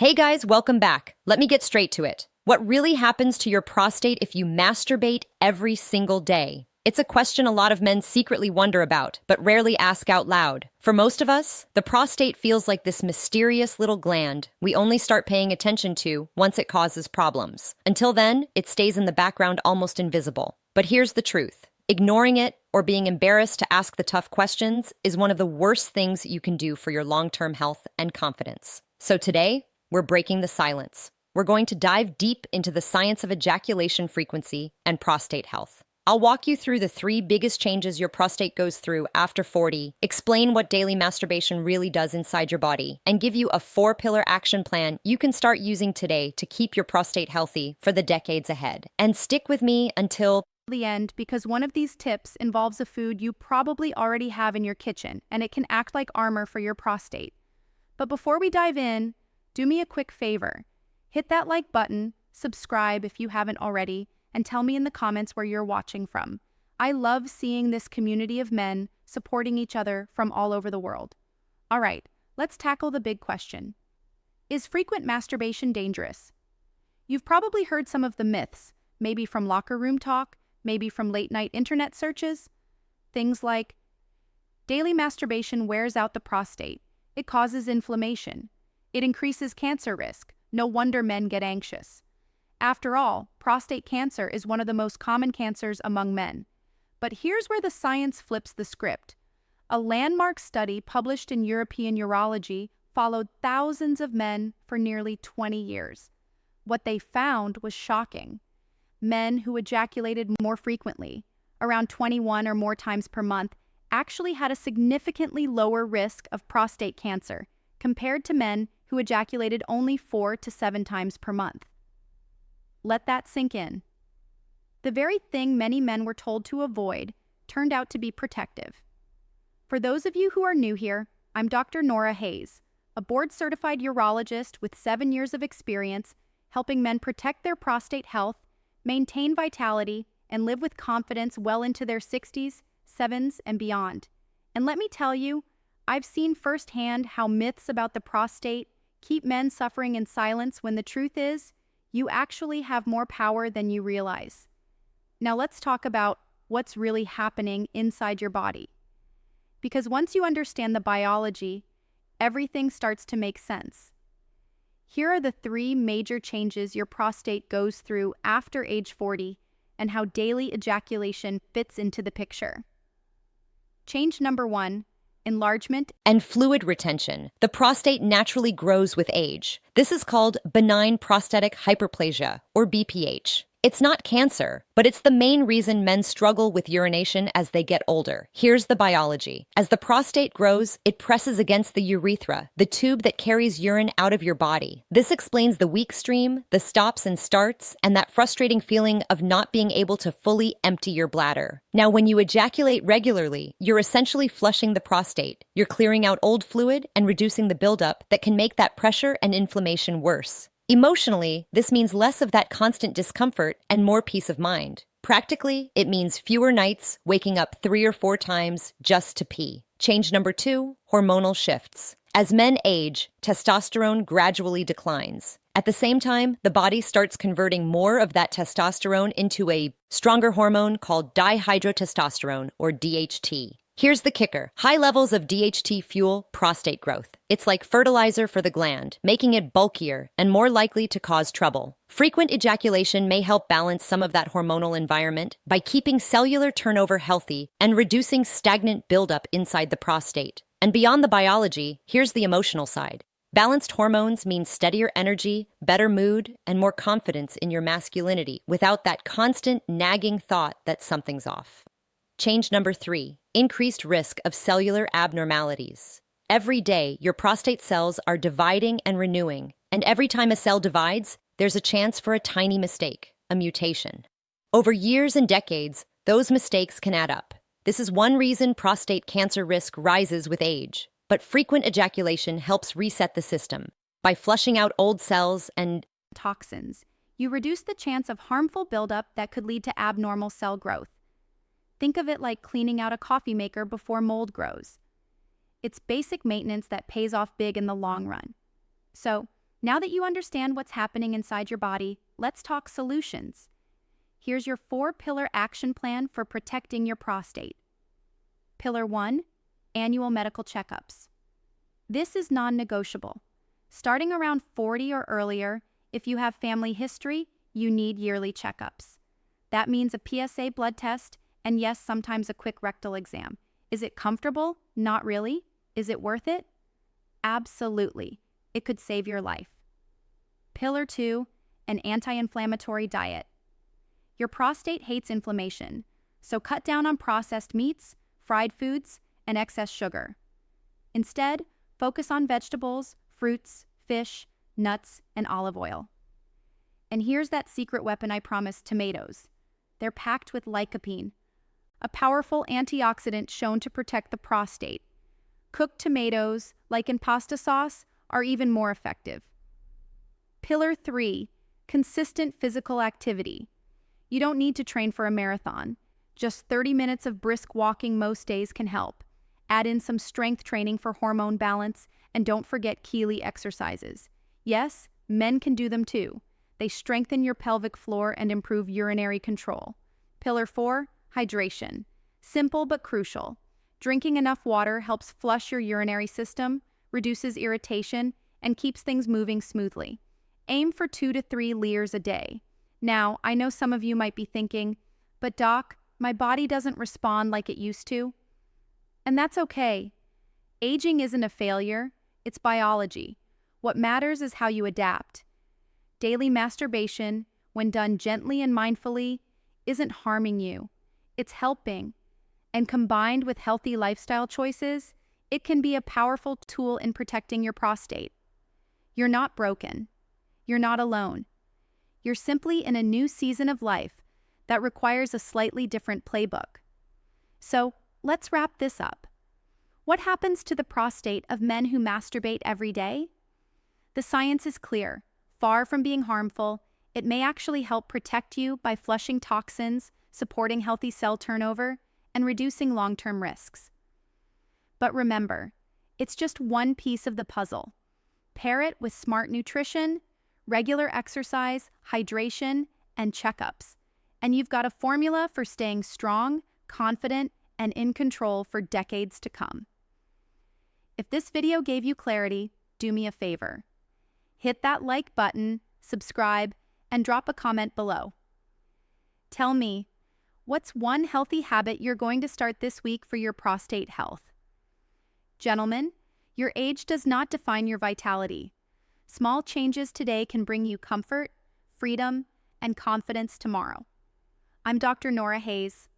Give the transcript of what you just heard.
Hey guys, welcome back. Let me get straight to it. What really happens to your prostate if you masturbate every single day? It's a question a lot of men secretly wonder about, but rarely ask out loud. For most of us, the prostate feels like this mysterious little gland we only start paying attention to once it causes problems. Until then, it stays in the background almost invisible. But here's the truth. Ignoring it or being embarrassed to ask the tough questions is one of the worst things you can do for your long-term health and confidence. So today, we're breaking the silence. We're going to dive deep into the science of ejaculation frequency and prostate health. I'll walk you through the 3 biggest changes your prostate goes through after 40, explain what daily masturbation really does inside your body, and give you a 4-pillar action plan you can start using today to keep your prostate healthy for the decades ahead. And stick with me until the end, because one of these tips involves a food you probably already have in your kitchen, and it can act like armor for your prostate. But before we dive in, do me a quick favor. Hit that like button, subscribe if you haven't already, and tell me in the comments where you're watching from. I love seeing this community of men supporting each other from all over the world. All right, let's tackle the big question. Is frequent masturbation dangerous? You've probably heard some of the myths, maybe from locker room talk, maybe from late-night internet searches. Things like, daily masturbation wears out the prostate. It causes inflammation. It increases cancer risk. No wonder men get anxious. After all, prostate cancer is one of the most common cancers among men. But here's where the science flips the script. A landmark study published in European Urology followed thousands of men for nearly 20 years. What they found was shocking. Men who ejaculated more frequently, around 21 or more times per month, actually had a significantly lower risk of prostate cancer compared to men who ejaculated only 4 to 7 times per month. Let that sink in. The very thing many men were told to avoid turned out to be protective. For those of you who are new here, I'm Dr. Nora Hayes, a board-certified urologist with 7 years of experience helping men protect their prostate health, maintain vitality, and live with confidence well into their 60s, 70s, and beyond. And let me tell you, I've seen firsthand how myths about the prostate keep men suffering in silence when the truth is, you actually have more power than you realize. Now let's talk about what's really happening inside your body. Because once you understand the biology, everything starts to make sense. Here are the 3 major changes your prostate goes through after age 40 and how daily ejaculation fits into the picture. Change number 1. Enlargement and fluid retention. The prostate naturally grows with age. This is called benign prostatic hyperplasia, or BPH. It's not cancer, but it's the main reason men struggle with urination as they get older. Here's the biology. As the prostate grows, it presses against the urethra, the tube that carries urine out of your body. This explains the weak stream, the stops and starts, and that frustrating feeling of not being able to fully empty your bladder. Now, when you ejaculate regularly, you're essentially flushing the prostate. You're clearing out old fluid and reducing the buildup that can make that pressure and inflammation worse. Emotionally, this means less of that constant discomfort and more peace of mind. Practically, it means fewer nights waking up 3 or 4 times just to pee. Change number 2, hormonal shifts. As men age, testosterone gradually declines. At the same time, the body starts converting more of that testosterone into a stronger hormone called dihydrotestosterone, or DHT. Here's the kicker. High levels of DHT fuel prostate growth. It's like fertilizer for the gland, making it bulkier and more likely to cause trouble. Frequent ejaculation may help balance some of that hormonal environment by keeping cellular turnover healthy and reducing stagnant buildup inside the prostate. And beyond the biology, here's the emotional side. Balanced hormones mean steadier energy, better mood, and more confidence in your masculinity without that constant nagging thought that something's off. Change number 3, increased risk of cellular abnormalities. Every day, your prostate cells are dividing and renewing, and every time a cell divides, there's a chance for a tiny mistake, a mutation. Over years and decades, those mistakes can add up. This is one reason prostate cancer risk rises with age. But frequent ejaculation helps reset the system. By flushing out old cells and toxins, you reduce the chance of harmful buildup that could lead to abnormal cell growth. Think of it like cleaning out a coffee maker before mold grows. It's basic maintenance that pays off big in the long run. So, Now that you understand what's happening inside your body, let's talk solutions. Here's your 4-pillar action plan for protecting your prostate. Pillar 1, annual medical checkups. This is non-negotiable. Starting around 40 or earlier, if you have family history, you need yearly checkups. That means a PSA blood test and yes, sometimes a quick rectal exam. Is it comfortable? Not really. Is it worth it? Absolutely. It could save your life. Pillar 2, an anti-inflammatory diet. Your prostate hates inflammation, so cut down on processed meats, fried foods, and excess sugar. Instead, focus on vegetables, fruits, fish, nuts, and olive oil. And here's that secret weapon I promised: tomatoes. They're packed with lycopene, a powerful antioxidant shown to protect the prostate. Cooked tomatoes, like in pasta sauce, are even more effective. Pillar 3, consistent physical activity. You don't need to train for a marathon. Just 30 minutes of brisk walking most days can help. Add in some strength training for hormone balance, and don't forget Keeley exercises. Yes, men can do them too. They strengthen your pelvic floor and improve urinary control. Pillar 4, hydration. Simple but crucial. Drinking enough water helps flush your urinary system, reduces irritation, and keeps things moving smoothly. Aim for 2 to 3 liters a day. Now, I know some of you might be thinking, but doc, my body doesn't respond like it used to. And that's okay. Aging isn't a failure, it's biology. What matters is how you adapt. Daily masturbation, when done gently and mindfully, isn't harming you. It's helping. And combined with healthy lifestyle choices, it can be a powerful tool in protecting your prostate. You're not broken. You're not alone. You're simply in a new season of life that requires a slightly different playbook. So, let's wrap this up. What happens to the prostate of men who masturbate every day? The science is clear. Far from being harmful, it may actually help protect you by flushing toxins, supporting healthy cell turnover, and reducing long-term risks. But remember, it's just one piece of the puzzle. Pair it with smart nutrition, regular exercise, hydration, and checkups, and you've got a formula for staying strong, confident, and in control for decades to come. If this video gave you clarity, do me a favor. Hit that like button, subscribe, and drop a comment below. Tell me, what's one healthy habit you're going to start this week for your prostate health? Gentlemen, your age does not define your vitality. Small changes today can bring you comfort, freedom, and confidence tomorrow. I'm Dr. Nora Hayes,